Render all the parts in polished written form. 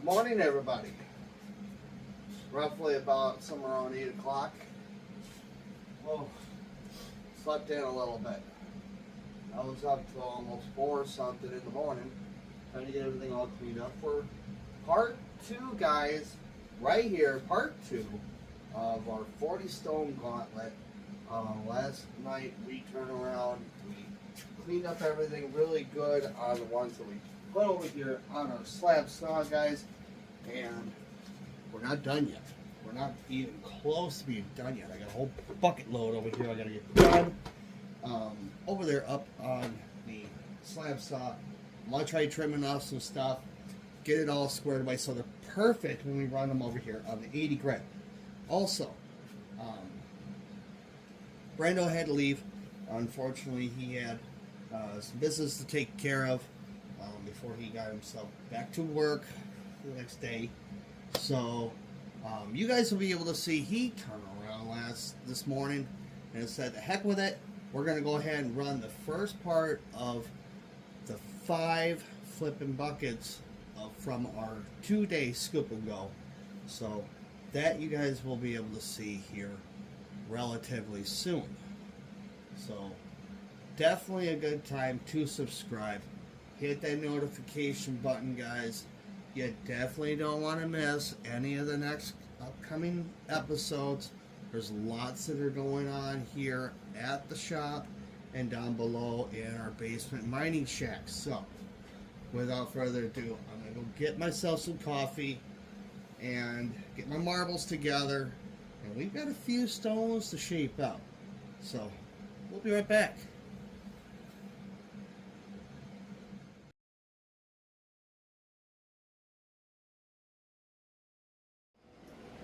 Morning, everybody. Roughly about somewhere around 8 o'clock. Whoa. Slept in a little bit. I was up till almost 4 something in the morning trying to get everything all cleaned up for part 2, guys. Right here, part 2 of our 40 stone gauntlet. Last night we turned around, we cleaned up everything really good on the ones that we put over here on our slab saw, guys. And we're not done yet. We're not even close to being done yet. I got a whole bucket load over here I gotta get done. Over there up on the slab saw, I'm gonna try trimming off some stuff, get it all squared away so they're perfect when we run them over here on the 80 grit. Also, Brando had to leave. Unfortunately, he had some business to take care of before he got himself back to work the next day. So you guys will be able to see he turned around this morning and said, the heck with it, we're going to go ahead and run the first part of the 5 flipping buckets from our 2-day scoop and go. So that you guys will be able to see here relatively soon. So definitely a good time to subscribe. Hit that notification button, guys. You definitely don't want to miss any of the next upcoming episodes. There's lots that are going on here at the shop and down below in our basement mining shack. So without further ado, I'm going to go get myself some coffee and get my marbles together. And we've got a few stones to shape out. So we'll be right back.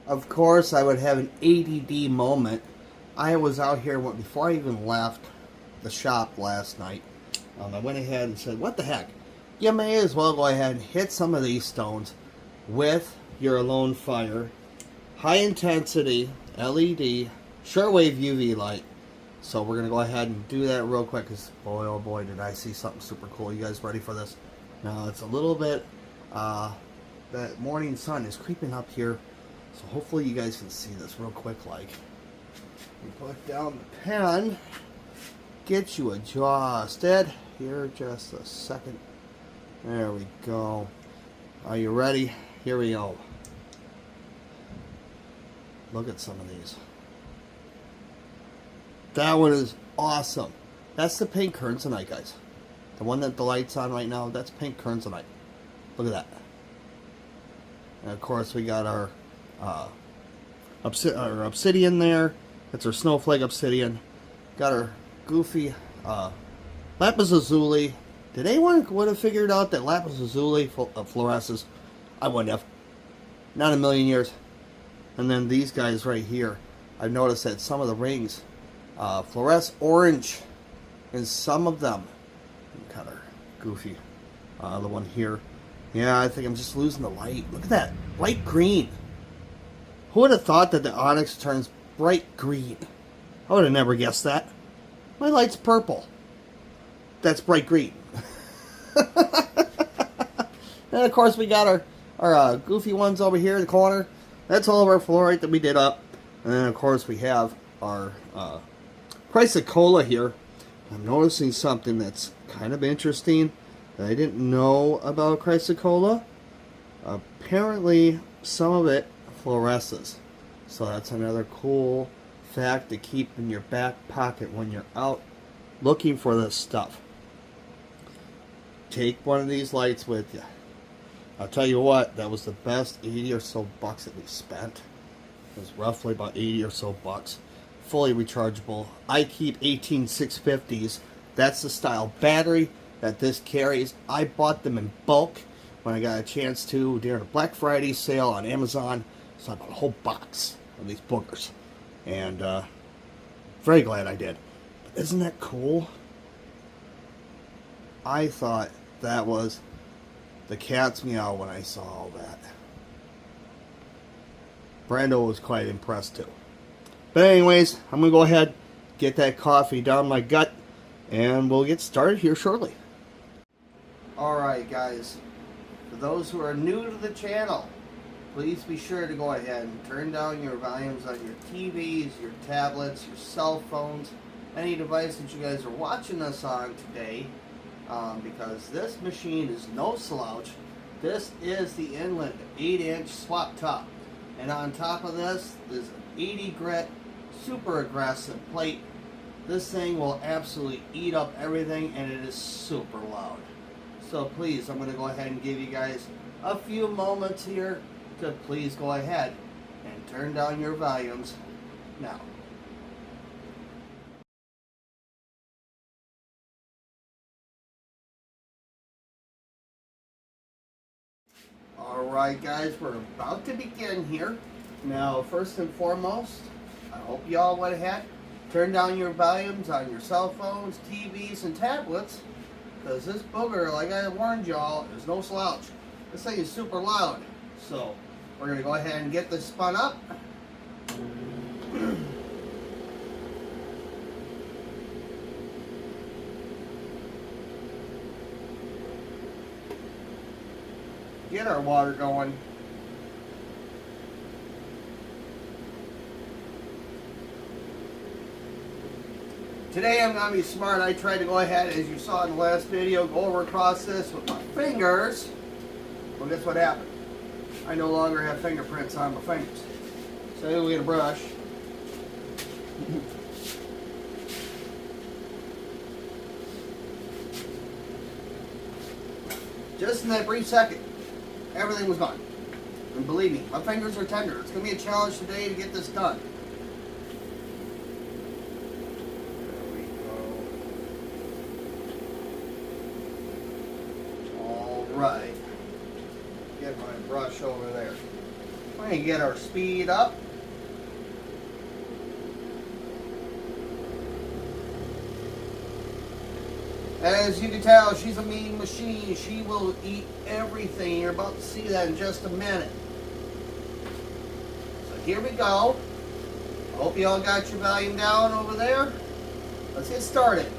Of course, I would have an ADD moment. I was out here before I even left the shop last night. I went ahead and said, what the heck? You may as well go ahead and hit some of these stones with your Alone Fire high intensity LED shortwave UV light. So we're going to go ahead and do that real quick because boy oh boy did I see something super cool. You guys ready for this? Now it's a little bit, that morning sun is creeping up here. So hopefully you guys can see this real quick. Like, we put down the pen, get you adjusted. Here, just a second. There we go. Are you ready? Here we go. Look at some of these. That one is awesome. That's the pink Kernzonite, guys. The one that the light's on right now, that's pink Kernzonite. Look at that. And of course we got our obsidian there. That's our snowflake obsidian. Got our goofy lapis lazuli. Did anyone would have figured out that lapis lazuli fluoresces? I wouldn't have. Not in a million years. And then these guys right here, I've noticed that some of the rings fluoresce orange in some of them. Kind of goofy. The one here. Yeah, I think I'm just losing the light. Look at that. Bright green. Who would have thought that the onyx turns bright green? I would have never guessed that. My light's purple. That's bright green. And of course we got our goofy ones over here in the corner. That's all of our fluorite that we did up. And then of course we have our chrysocolla here. I'm noticing something that's kind of interesting that I didn't know about chrysocolla. Apparently some of it fluoresces. So that's another cool fact to keep in your back pocket when you're out looking for this stuff. Take one of these lights with you. I'll tell you what, that was the best 80 or so bucks that we spent. It was roughly about 80 or so bucks. Fully rechargeable. I keep 18650s. That's the style battery that this carries. I bought them in bulk when I got a chance to during a Black Friday sale on Amazon. So I bought a whole box of these boogers. And very glad I did. But isn't that cool? I thought that was the cat's meow when I saw all that. Brando was quite impressed too. But anyways, I'm going to go ahead, get that coffee down my gut, and we'll get started here shortly. Alright guys, for those who are new to the channel, please be sure to go ahead and turn down your volumes on your TVs, your tablets, your cell phones, any device that you guys are watching us on today, because this machine is no slouch. This is the Inland 8-inch swap top, and on top of this is an 80 grit super aggressive plate. This thing will absolutely eat up everything, and it is super loud. So please, I'm going to go ahead and give you guys a few moments here to please go ahead and turn down your volumes now. Alright guys, we're about to begin here. Now first and foremost, I hope you all went ahead, turn down your volumes on your cell phones, TVs, and tablets, because this booger, like I warned y'all, is no slouch. This thing is super loud. So we're going to go ahead and get this spun up. Get our water going. Today I'm going to be smart. I tried to go ahead, as you saw in the last video, go over across this with my fingers. Well, guess what happened? I no longer have fingerprints on my fingers. So we'll get a brush. Just in that brief second, everything was gone. And believe me, my fingers are tender. It's going to be a challenge today to get this done. There we go. All right. Get my brush over there. We're going to get our speed up. As you can tell, she's a mean machine. She will eat everything. You're about to see that in just a minute. So here we go. I hope you all got your volume down over there. Let's get started.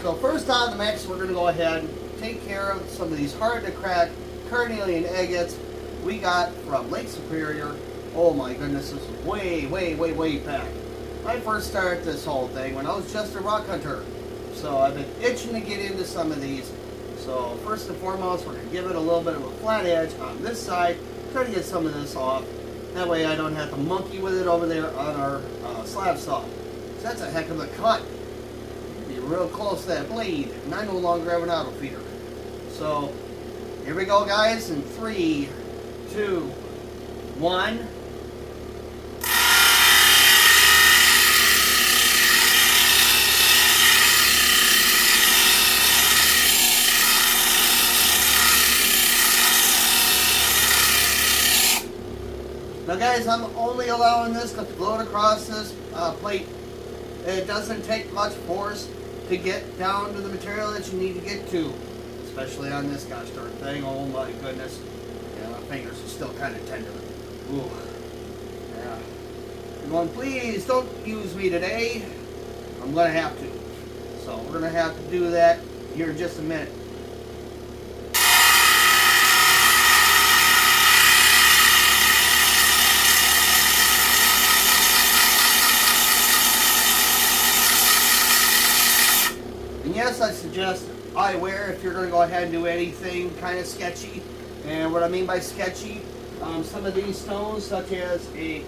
So first on the mix, we're going to go ahead and take care of some of these hard to crack carnelian agates we got from Lake Superior. Oh my goodness, this is way back. I first started this whole thing when I was just a rock hunter. So I've been itching to get into some of these. So first and foremost, we're going to give it a little bit of a flat edge on this side. Try to get some of this off. That way I don't have to monkey with it over there on our slab saw. So that's a heck of a cut. Be real close to that blade. And I no longer have an auto feeder. So here we go guys in 3, 2, 1. Now guys, I'm only allowing this to float across this plate. It doesn't take much force to get down to the material that you need to get to. Especially on this gosh darn thing. Oh my goodness. Yeah, my fingers are still kind of tender. Ooh. Yeah. I'm going, please don't use me today. I'm going to have to. So we're going to have to do that here in just a minute. Yes, I suggest eyewear if you're going to go ahead and do anything kind of sketchy. And what I mean by sketchy, some of these stones, such as a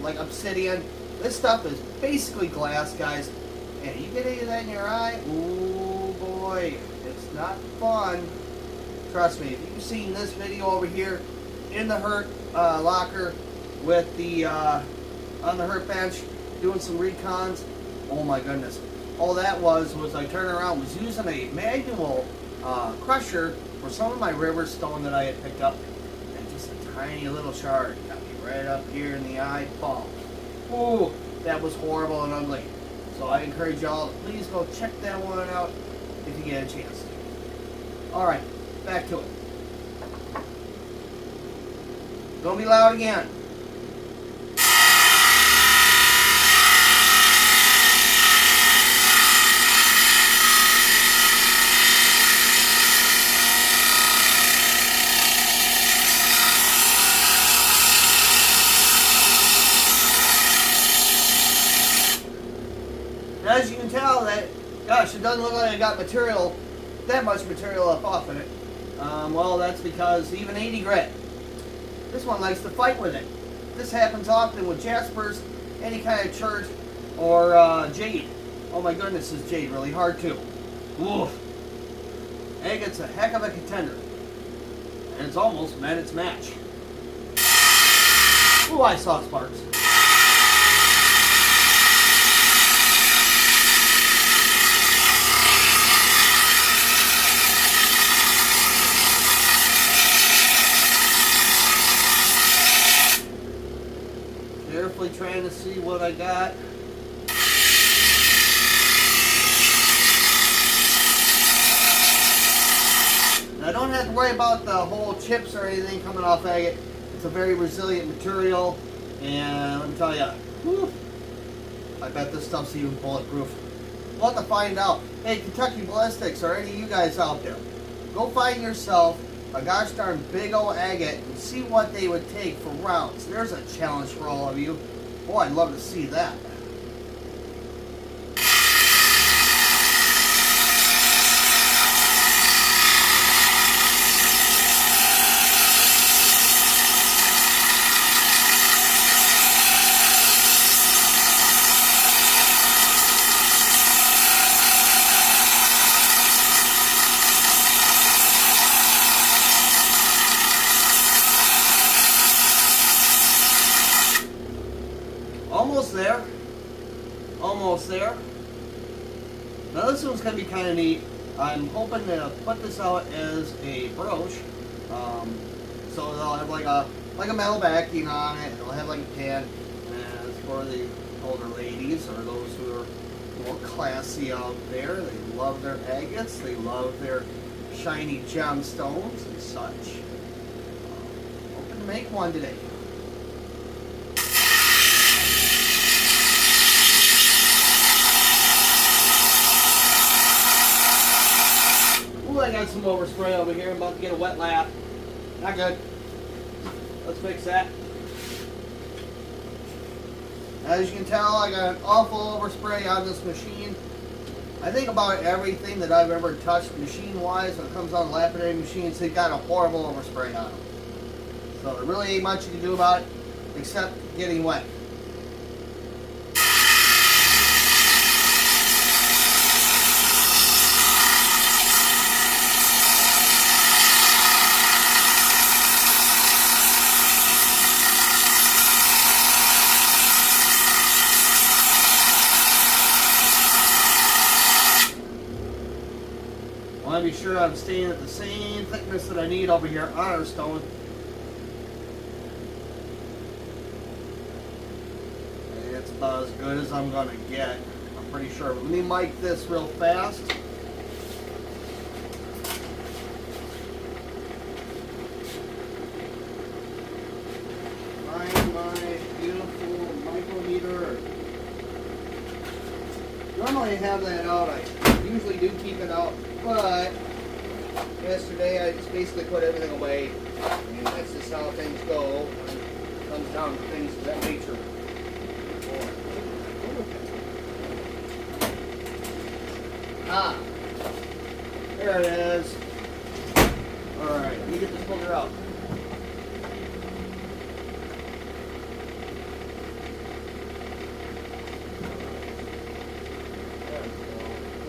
like obsidian, this stuff is basically glass, guys. And you get any of that in your eye, ooh boy, it's not fun. Trust me, if you've seen this video over here in the hurt locker with the on the hurt bench doing some recons, oh my goodness. All that was I turned around, was using a manual crusher for some of my river stone that I had picked up, and just a tiny little shard got me right up here in the eyeball. Ooh, that was horrible and ugly. So I encourage y'all to please go check that one out if you get a chance to. Alright, back to it. Gonna be loud again. Gosh, it doesn't look like I got material, that much material up off in it. Well, that's because even 80 grit, this one likes to fight with it. This happens often with jaspers, any kind of chert, or jade. Oh my goodness, is jade really hard too. Oof. Agate's a heck of a contender. And it's almost met its match. Ooh, I saw sparks. Carefully trying to see what I got. I don't have to worry about the whole chips or anything coming off agate. It's a very resilient material, and let me tell you, whew, I bet this stuff's even bulletproof. We'll have to find out. Hey, Kentucky Ballistics, or any of you guys out there, go find yourself a gosh darn big old agate and see what they would take for rounds. There's a challenge for all of you. Boy, I'd love to see that. Almost there. Almost there. Now this one's going to be kind of neat. I'm hoping to put this out as a brooch. So they'll have like a metal backing on it. It'll have like a pin. And it's for the older ladies or those who are more classy out there. They love their agates. They love their shiny gemstones and such. Hoping to make one today. I got some overspray over here. I'm about to get a wet lap. Not good. Let's fix that. As you can tell, I got an awful overspray on this machine. I think about everything that I've ever touched machine-wise when it comes on lapidary machines, they've got a horrible overspray on them. So there really ain't much you can do about it except getting wet. I want to be sure I'm staying at the same thickness that I need over here on our stone. And it's about as good as I'm going to get. I'm pretty sure. Let me mic this real fast. Find my beautiful micrometer. Normally I have that out. I usually do keep it out. But yesterday I just basically put everything away, and that's just how things go when it comes down to things of that nature. Ah, there it is. Alright, let me get this booger out.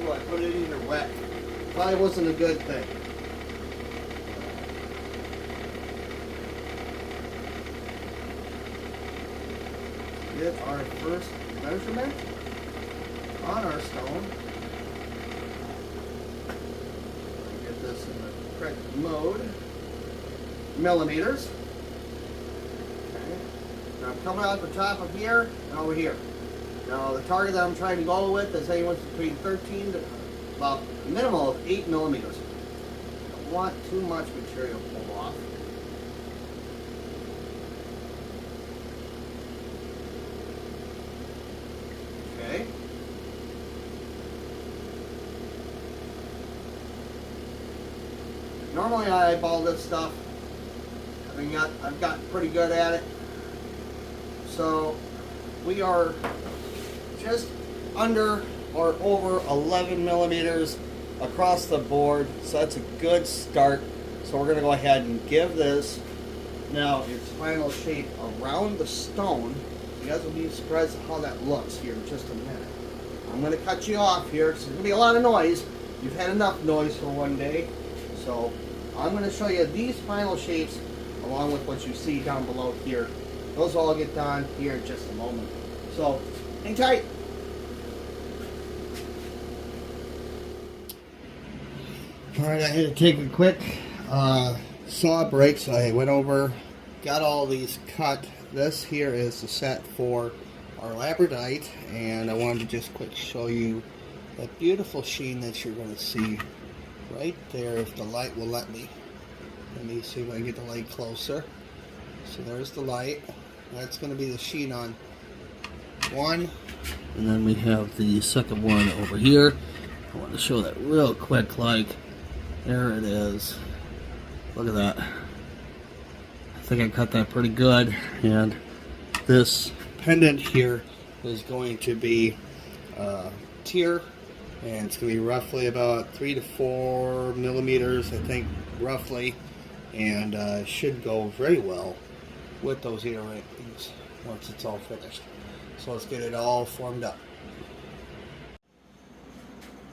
Ooh, I put it in here wet. Probably wasn't a good thing. Get our first measurement on our stone. Get this in the correct mode. Millimeters. Okay. Now I'm coming out the top of here and over here. Now the target that I'm trying to go with is anywhere between 13 to about a minimum of 8 millimeters. Don't want too much material pulled off. Okay. Normally I eyeball this stuff. I've gotten pretty good at it. So we are just under are over 11 millimeters across the board, so that's a good start. So we're going to go ahead and give this now its final shape around the stone. You guys will be surprised at how that looks here in just a minute. I'm going to cut you off here, so there's going to be a lot of noise. You've had enough noise for one day. So I'm going to show you these final shapes along with what you see down below here. Those will all get done here in just a moment. So hang tight. Alright, I had to take a quick saw break, so I went over, got all these cut. This here is the set for our labradorite, and I wanted to just quick show you that beautiful sheen that you're going to see right there if the light will let me. Let me see if I can get the light closer. So there's the light. That's going to be the sheen on one, and then we have the second one over here. I want to show that real quick, like there it is. Look at that. I think I cut that pretty good. And this pendant here is going to be tier, and it's going to be roughly about 3 to 4 millimeters, I think, roughly, and should go very well with those earrings once it's all finished. So let's get it all formed up.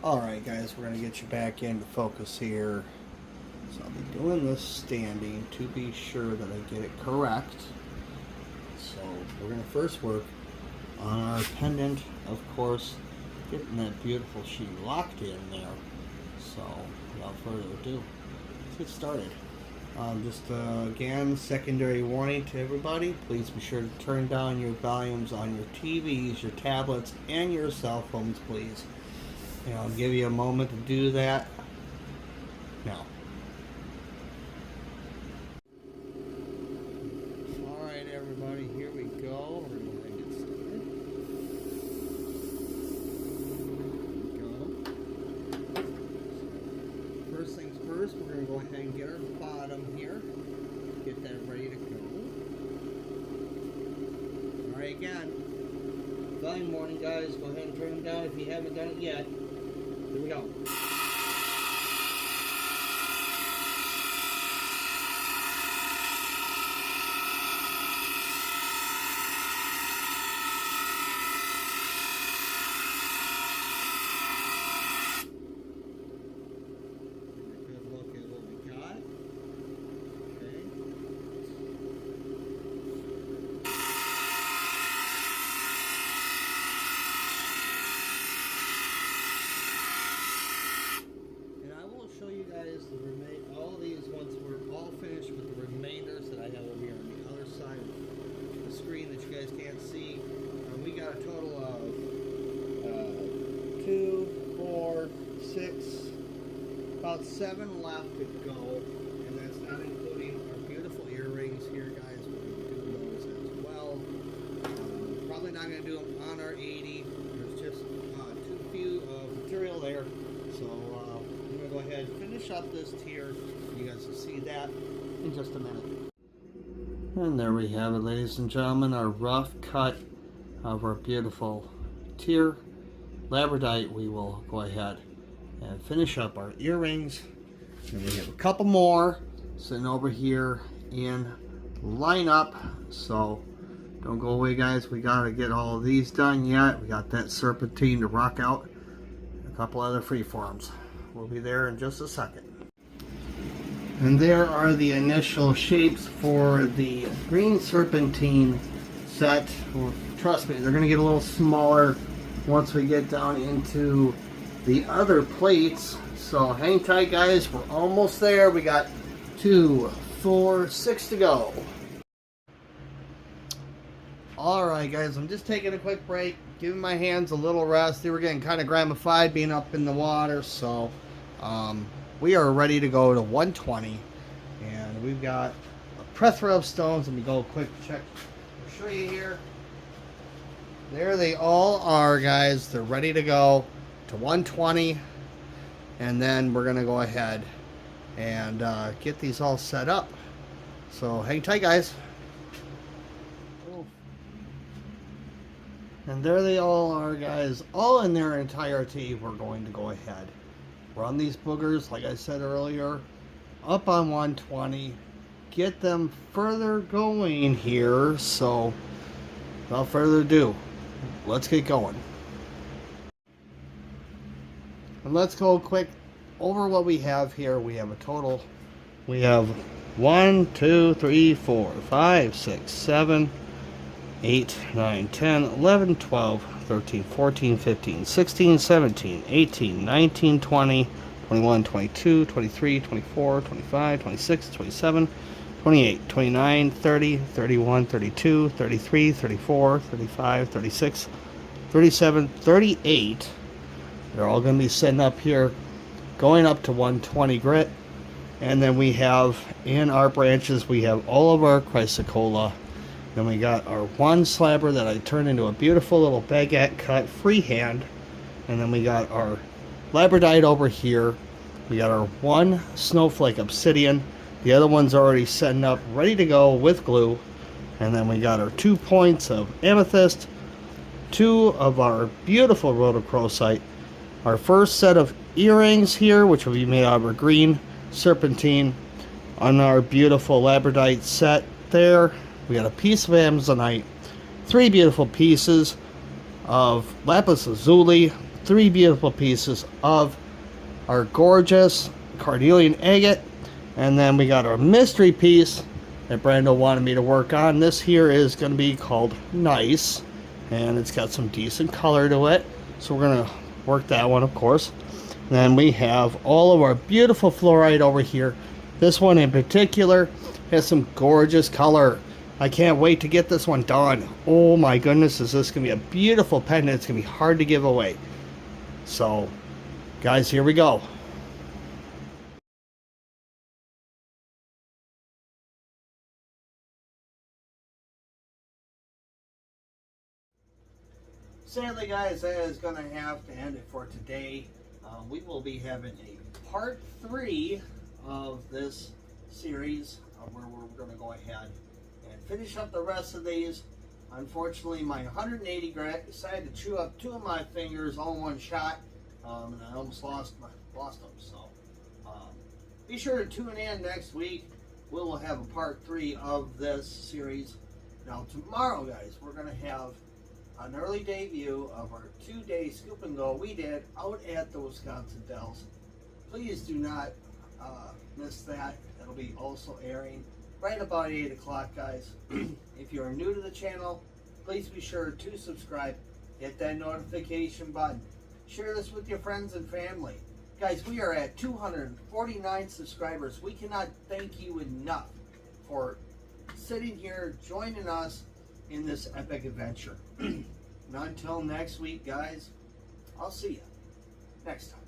Alright guys, we're going to get you back into focus here. So I'll be doing this standing to be sure that I get it correct. So we're going to first work on our pendant, of course, getting that beautiful sheen locked in there. So without further ado, let's get started. Again, secondary warning to everybody, please be sure to turn down your volumes on your TVs, your tablets, and your cell phones, please. And I'll give you a moment to do that now. Alright everybody, here we go. We're going to get started. Here we go. First things first, we're going to go ahead and get our bottom here. Get that ready to go. Alright, again, volume warning guys, go ahead and turn them down if you haven't done it yet. Here we go. Good look at what we got. Okay. Show you guys all these once we're all finished with the remainders that I have over here on the other side of the screen that you guys can't see. We got a total of 2, 4, 6, about 7 left to go, and that's not including our beautiful earrings here, guys. We're going to do those as well. Probably not going to do them on our 80. There's just too few material there, so I'm going to go ahead and finish up this tier. You guys will see that in just a minute. And there we have it, ladies and gentlemen, our rough cut of our beautiful tier labradorite. We will go ahead and finish up our earrings. And we have a couple more sitting over here in lineup. So don't go away, guys. We got to get all of these done yet. We got that serpentine to rock out. A couple other freeforms. We'll be there in just a second. And there are the initial shapes for the green serpentine set. Well, trust me, they're going to get a little smaller once we get down into the other plates. So hang tight, guys. We're almost there. We got 2, 4, 6 to go. Alright guys, I'm just taking a quick break, giving my hands a little rest. They were getting kind of gramified being up in the water, so we are ready to go to 120. And we've got a plethora of stones. Let me go quick check. I'll show you here. There they all are, guys. They're ready to go to 120. And then we're going to go ahead and get these all set up. So hang tight, guys. And there they all are, guys, all in their entirety. We're going to go ahead, run these boogers, like I said earlier, up on 120, get them further going here. So without further ado, let's get going. And let's go quick over what we have here. We have a total, we have 1, 2, 3, 4, 5, 6, 7, 8, 9, 10, 11, 12, 13, 14, 15, 16, 17, 18, 19, 20, 21, 22, 23, 24, 25, 26, 27, 28, 29, 30, 31, 32, 33, 34, 35, 36, 37, 38. They're all going to be sitting up here, going up to 120 grit. And then we have, in our branches, we have all of our chrysocolla. Then we got our one slabber that I turned into a beautiful little baguette cut freehand. And then we got our labradite over here. We got our one snowflake obsidian. The other one's already setting up, ready to go with glue. And then we got our 2 points of amethyst, 2 of our beautiful rhodochrosite, our first set of earrings here, which will be made out of our green serpentine, on our beautiful labradite set there. We got a piece of amazonite, 3 beautiful pieces of lapis lazuli, 3 beautiful pieces of our gorgeous carnelian agate, and then we got our mystery piece that Brando wanted me to work on. This here is going to be called Nice, and it's got some decent color to it, so we're going to work that one, of course. And then we have all of our beautiful fluorite over here. This one in particular has some gorgeous color. I can't wait to get this one done. Oh my goodness, is this going to be a beautiful pendant. It's going to be hard to give away. So, guys, here we go. Sadly, guys, that is going to have to end it for today. We will be having a part 3 of this series where we're going to go ahead and finish up the rest of these. Unfortunately, my 180 grit decided to chew up 2 of my fingers all in one shot, and I almost lost them. So be sure to tune in next week. We will have a part 3 of this series. Now tomorrow, guys, we're going to have an early debut of our 2-day scoop and go we did out at the Wisconsin Dells. Please do not miss that. That'll be also airing right about 8 o'clock, guys. If you're new to the channel, please be sure to subscribe, hit that notification button, share this with your friends and family. Guys, we are at 249 subscribers. We cannot thank you enough for sitting here joining us in this epic adventure. And until next week, guys, I'll see you next time.